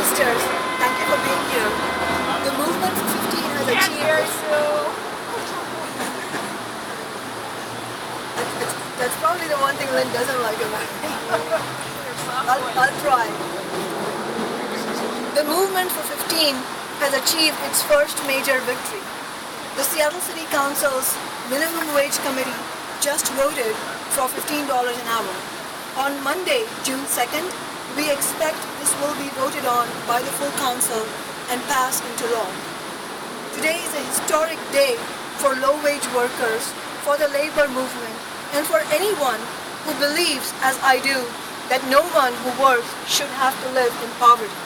sisters, thank you for being here. The movement for 15 has achieved. That's probably the one thing Lynn doesn't like about me. I'll try. The movement for 15 has achieved its first major victory. The Seattle City Council's Minimum Wage Committee just voted for $15 an hour. On Monday, June 2nd, we expect this will be voted on by the full council and pass into law. Today is a historic day for low-wage workers, for the labor movement, and for anyone who believes, as I do, that no one who works should have to live in poverty.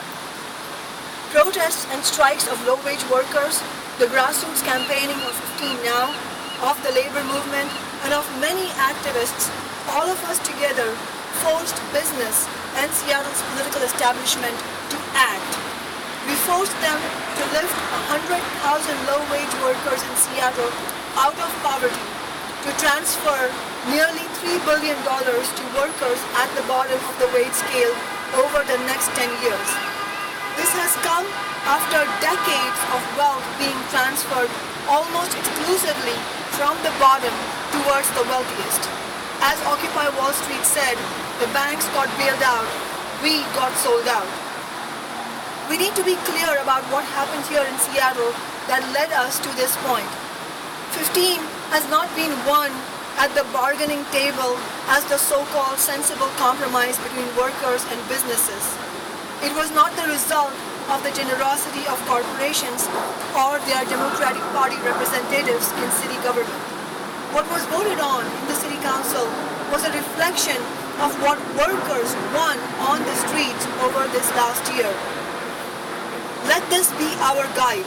Protests and strikes of low-wage workers, the grassroots campaigning of 15 Now, of the labor movement, and of many activists, all of us together forced business and Seattle's political establishment to act. We forced them to lift 100,000 low-wage workers in Seattle out of poverty, to transfer nearly $3 billion to workers at the bottom of the wage scale over the next 10 years. This has come after decades of wealth being transferred almost exclusively from the bottom towards the wealthiest. As Occupy Wall Street said, the banks got bailed out, we got sold out. We need to be clear about what happened here in Seattle that led us to this point. 15 has not been won at the bargaining table as the so-called sensible compromise between workers and businesses. It was not the result of the generosity of corporations or their Democratic Party representatives in city government. What was voted on in the City Council was a reflection of what workers won on the streets over this last year. Let this be our guide.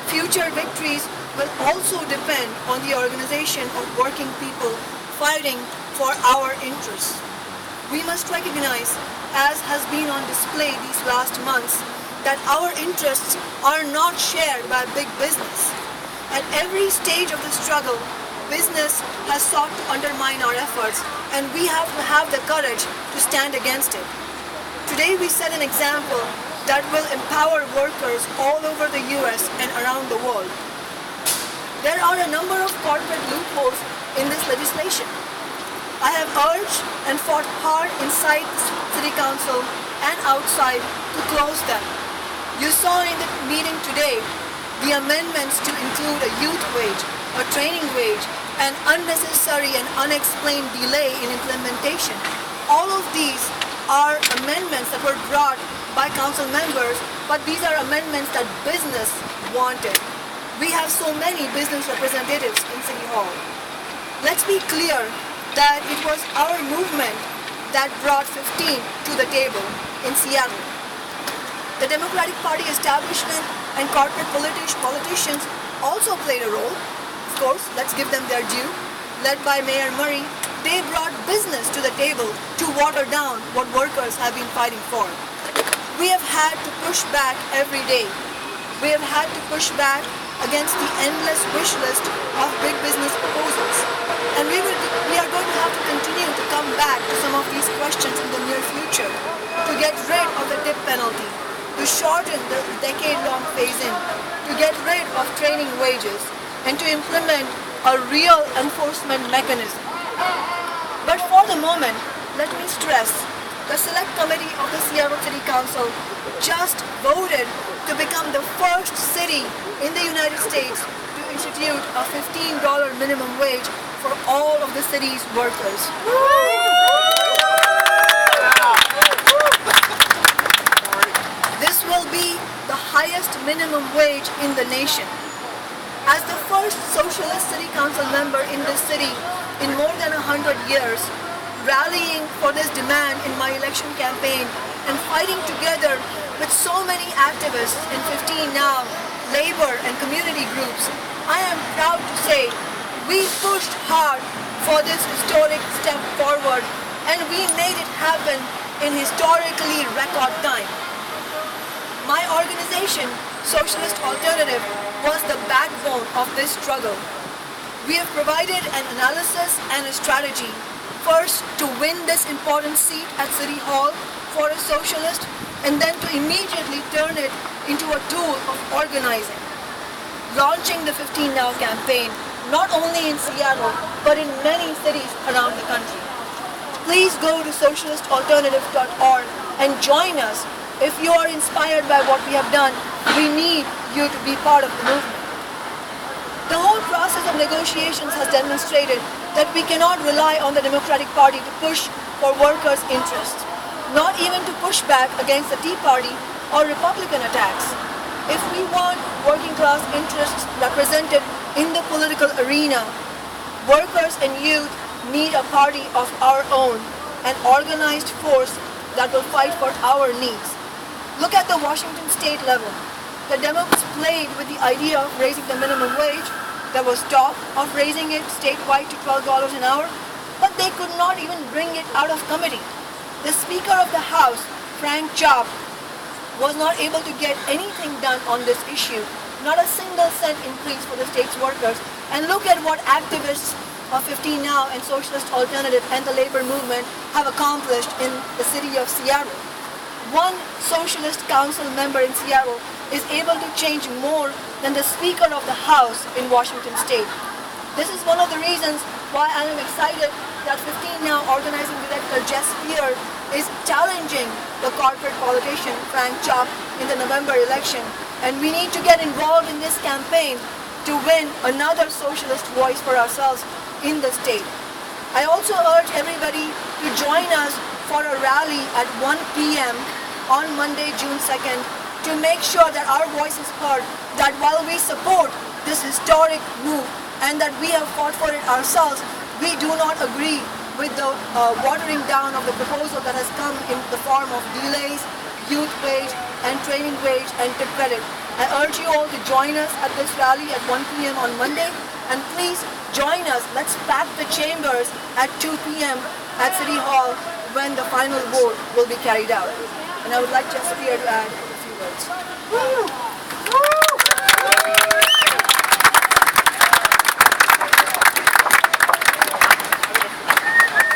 Future victories will also depend on the organization of working people fighting for our interests. We must recognize, as has been on display these last months, that our interests are not shared by big business. At every stage of the struggle, business has sought to undermine our efforts, and we have to have the courage to stand against it. Today we set an example that will empower workers all over the US and around the world. There are a number of corporate loopholes in this legislation. I have urged and fought hard inside the City Council and outside to close them. You saw in the meeting today the amendments to include a youth wage, a training wage, and unnecessary and unexplained delay in implementation. All of these are amendments that were brought by council members, but these are amendments that business wanted. We have so many business representatives in City Hall. Let's be clear that it was our movement that brought 15 to the table in Seattle. The Democratic Party establishment and corporate politicians also played a role. Of course, let's give them their due. Led by Mayor Murray, they brought business to the table to water down what workers have been fighting for. We have had to push back every day. We have had to push back against the endless wish list of big business proposals. And we are going to have to continue to come back to some of these questions in the near future, to get rid of the tip penalty, to shorten the decade-long phase-in, to get rid of training wages, and to implement a real enforcement mechanism. But for the moment, let me stress, the Select Committee of the Seattle City Council just voted to become the first city in the United States to institute a $15 minimum wage for all of the city's workers. This will be the highest minimum wage in the nation. As the first socialist city council member in this city in more than 100 years, rallying for this demand in my election campaign and fighting together with so many activists in 15 Now, labor and community groups, I am proud to say we pushed hard for this historic step forward, and we made it happen in historically record time. My organization, Socialist Alternative, was the backbone of this struggle. We have provided an analysis and a strategy. First, to win this important seat at City Hall, for a socialist and then to immediately turn it into a tool of organizing. Launching the 15 Now campaign, not only in Seattle, but in many cities around the country. Please go to socialistalternative.org and join us. If you are inspired by what we have done, we need you to be part of the movement. The whole process of negotiations has demonstrated that we cannot rely on the Democratic Party to push for workers' interests, not even to push back against the Tea Party or Republican attacks. If we want working class interests represented in the political arena, workers and youth need a party of our own, an organized force that will fight for our needs. Look at the Washington state level. The Democrats played with the idea of raising the minimum wage. There was talk of raising it statewide to $12 an hour, but they could not even bring it out of committee. The Speaker of the House, Frank Chop, was not able to get anything done on this issue, not a single cent increase for the state's workers. And look at what activists of 15 Now and Socialist Alternative and the labor movement have accomplished in the city of Seattle. One socialist council member in Seattle is able to change more than the Speaker of the House in Washington state. This is one of the reasons why I am excited that 15 Now organizing director Jess Spear is challenging the corporate politician Frank Chop in the November election, and we need to get involved in this campaign to win another socialist voice for ourselves in the state. I also urge everybody to join us for a rally at 1 p.m. on Monday, June 2nd, to make sure that our voice is heard, that while we support this historic move and that we have fought for it ourselves, we do not agree with the watering down of the proposal that has come in the form of delays, youth wage, and training wage and tip credit. I urge you all to join us at this rally at 1 p.m. on Monday, and please join us. Let's pack the chambers at 2 p.m. at City Hall when the final vote will be carried out. And I would like Jess Spear to add a few words.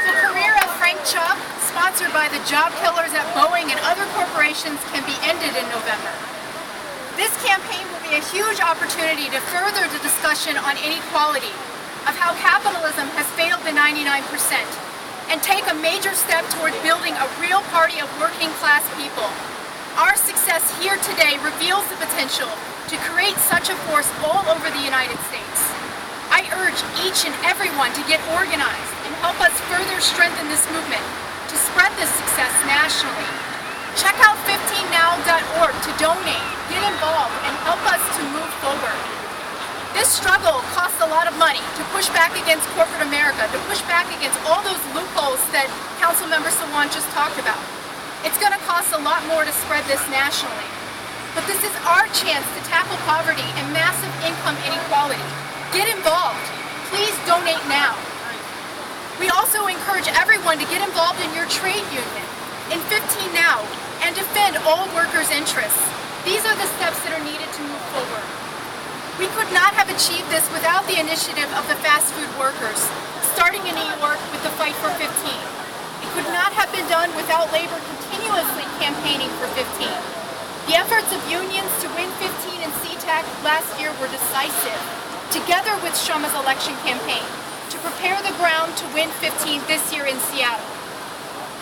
The career of Frank Chop, sponsored by the job killers at Boeing and other corporations, can be ended in November. This campaign will be a huge opportunity to further the discussion on inequality, of how capitalism has failed the 99%, and take a major step toward building a real party of working class people. Our success here today reveals the potential to create such a force all over the United States. I urge each and everyone to get organized and help us further strengthen this movement to spread this success nationally. Check out 15now.org to donate, get involved, and help us to move forward. This struggle costs a lot of money to push back against corporate America, to push back against all those loopholes that Councilmember Sawant just talked about. It's going to cost a lot more to spread this nationally. But this is our chance to tackle poverty and massive income inequality. Get involved. Please donate now. We also encourage everyone to get involved in your trade union, in 15 Now, and defend all workers' interests. These are the steps that are needed to move forward. We could not have achieved this without the initiative of the fast food workers, starting in New York with the Fight for 15. It could not have been done without labor continuously campaigning for 15. The efforts of unions to win 15 in SeaTac last year were decisive, together with Shama's election campaign, to prepare the ground to win 15 this year in Seattle.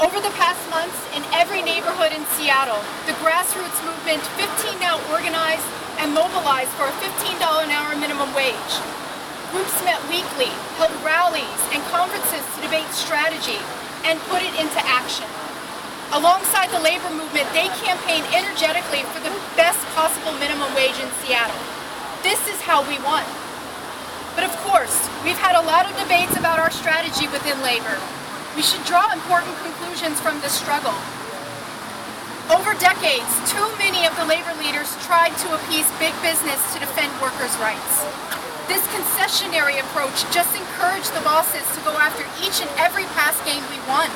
Over the past months, in every neighborhood in Seattle, the grassroots movement 15 Now organized and mobilized for a $15 an hour minimum wage. Groups met weekly, held rallies and conferences to debate strategy and put it into action. Alongside the labor movement, they campaigned energetically for the best possible minimum wage in Seattle. This is how we won. But of course, we've had a lot of debates about our strategy within labor. We should draw important conclusions from this struggle. Over decades, too many of the labor leaders tried to appease big business to defend workers' rights. This concessionary approach just encouraged the bosses to go after each and every past game we won.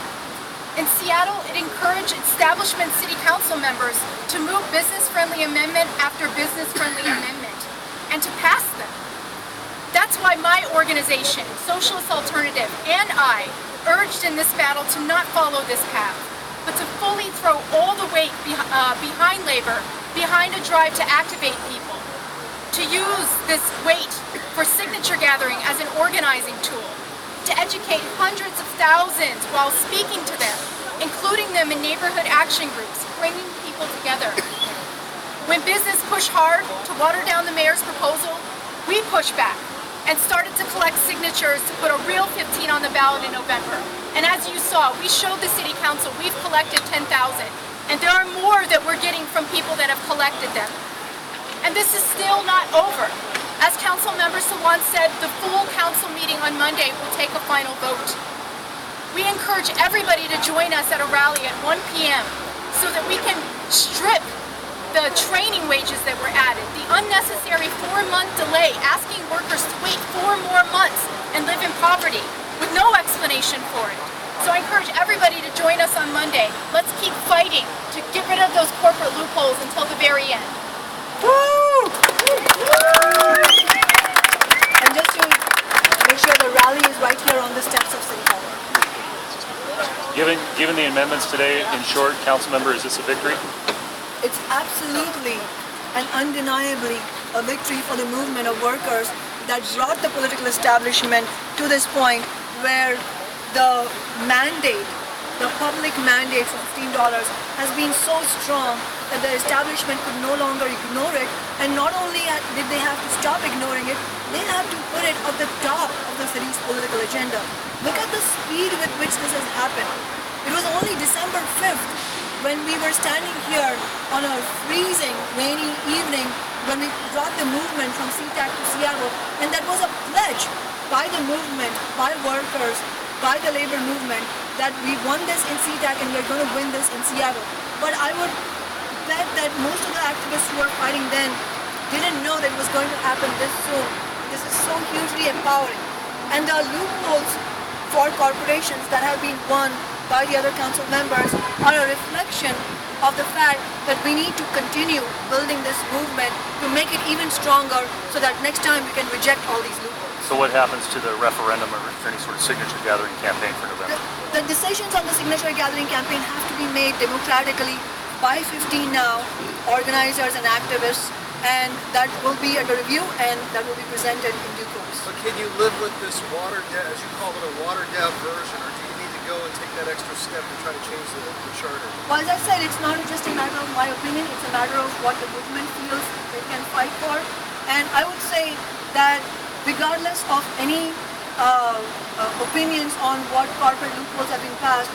In Seattle, it encouraged establishment city council members to move business-friendly amendment after business-friendly amendment, and to pass them. That's why my organization, Socialist Alternative, and I urged in this battle to not follow this path, but to fully throw all the weight behind labor, behind a drive to activate people, to use this weight for signature gathering as an organizing tool, to educate hundreds of thousands while speaking to them, including them in neighborhood action groups, bringing people together. When business pushed hard to water down the mayor's proposal, we pushed back and started to collect signatures to put a real 15 on the ballot in November. And as you saw, we showed the City Council we've collected 10,000, and there are more that we're getting from people that have collected them. And this is still not over. As Councilmember Sawant said, the full council meeting on Monday will take a final vote. We encourage everybody to join us at a rally at 1 p.m. so that we can strip the training wages that were added, the unnecessary 4-month delay, asking workers to wait 4 more months and live in poverty with no explanation for it. So I encourage everybody to join us on Monday. Let's keep fighting to get rid of those corporate loopholes until the very end. Woo! And just to make sure the rally is right here on the steps of City Hall. Given the amendments today, in short, Councilmember, is this a victory? It's absolutely and undeniably a victory for the movement of workers that brought the political establishment to this point where the mandate, the public mandate for $15 has been so strong that the establishment could no longer ignore it, and not only did they have to stop ignoring it, they have to put it at the top of the city's political agenda. Look at the speed with which this has happened. It was only December 5th when we were standing here on a freezing, rainy evening when we brought the movement from SeaTac to Seattle, and that was a pledge by the movement, by workers, by the labor movement, that we won this in SeaTac and we're going to win this in Seattle. But I would bet that most of the activists who were fighting then didn't know that it was going to happen this soon. This is so hugely empowering. And the loopholes for corporations that have been won by the other council members are a reflection of the fact that we need to continue building this movement to make it even stronger so that next time we can reject all these loopholes. So what happens to the referendum or any sort of signature gathering campaign for November? The decisions on the signature gathering campaign have to be made democratically by 15 now, organizers and activists, and that will be under review and that will be presented in due course. But can you live with this watered down, as you call it, a watered down version, or do you need to go and take that extra step to try to change the charter? Well, as I said, it's not just a matter of my opinion, it's a matter of what the movement feels they can fight for. And I would say that regardless of any opinions on what corporate loopholes have been passed,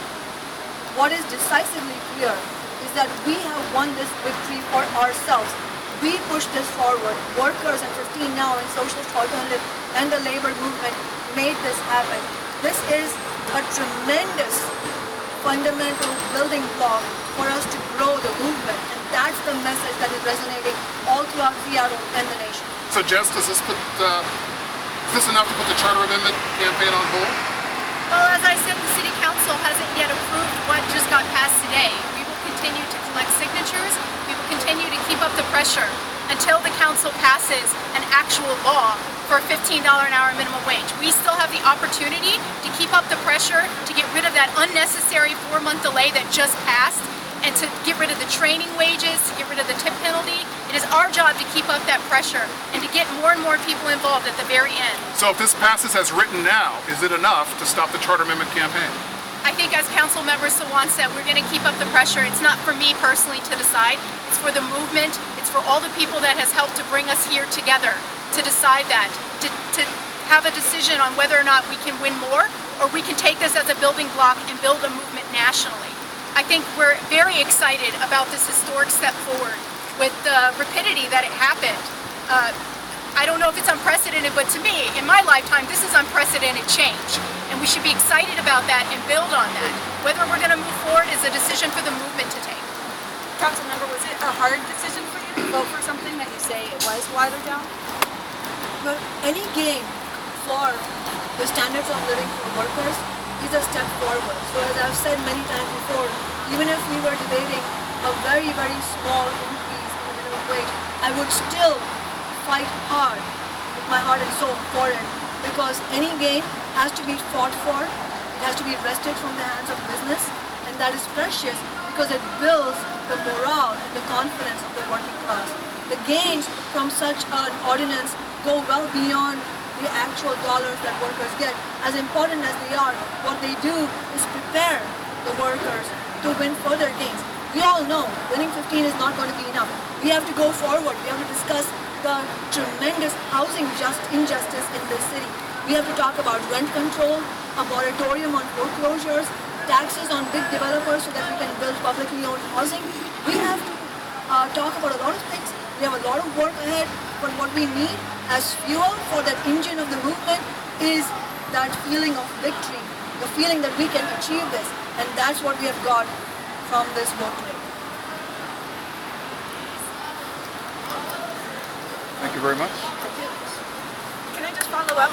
what is decisively clear is that we have won this victory for ourselves. We pushed this forward. Workers and 15 Now and Socialist Alternative and the labor movement made this happen. This is a tremendous fundamental building block for us to grow the movement, and that's the message that is resonating all throughout Seattle and the nation. So Jess, is this enough to put the charter amendment campaign on hold? Well, as I said, the City Council hasn't yet approved what just got passed today. We will continue to collect signatures. We will continue to keep up the pressure until the council passes an actual law for a $15 an hour minimum wage. We still have the opportunity to keep up the pressure to get rid of that unnecessary 4-month delay that just passed, and to get rid of the training wages, to get rid of the tip penalty. It is our job to keep up that pressure and to get more and more people involved at the very end. So if this passes as written now, is it enough to stop the charter amendment campaign? I think, as Council Member Sawant said, we're going to keep up the pressure. It's not for me personally to decide. It's for the movement. It's for all the people that has helped to bring us here together to decide that, to have a decision on whether or not we can win more, or we can take this as a building block and build a movement nationally. I think we're very excited about this historic step forward with the rapidity that it happened. I don't know if it's unprecedented, but to me, in my lifetime, this is unprecedented change. And we should be excited about that and build on that. Whether we're going to move forward is a decision for the movement to take. Councilmember, was it a hard decision for you to vote for something that you say it was watered down? But any gain for the standards of living for workers is a step forward. So as I've said many times before, even if we were debating a very, very small increase in the minimum wage, I would still fight hard with my heart and soul for it, because any gain has to be fought for, it has to be wrested from the hands of business, and that is precious because it builds the morale and the confidence of the working class. The gains from such an ordinance go well beyond the actual dollars that workers get. As important as they are, what they do is prepare the workers to win further gains. We all know winning 15 is not going to be enough. We have to go forward. We have to discuss the tremendous housing injustice in this city. We have to talk about rent control, a moratorium on foreclosures, taxes on big developers so that we can build publicly owned housing. We have to talk about a lot of things. We have a lot of work ahead, but what we need as fuel for that engine of the movement is that feeling of victory, the feeling that we can achieve this, and that's what we have got from this vote today. Thank you very much. Can I just follow up?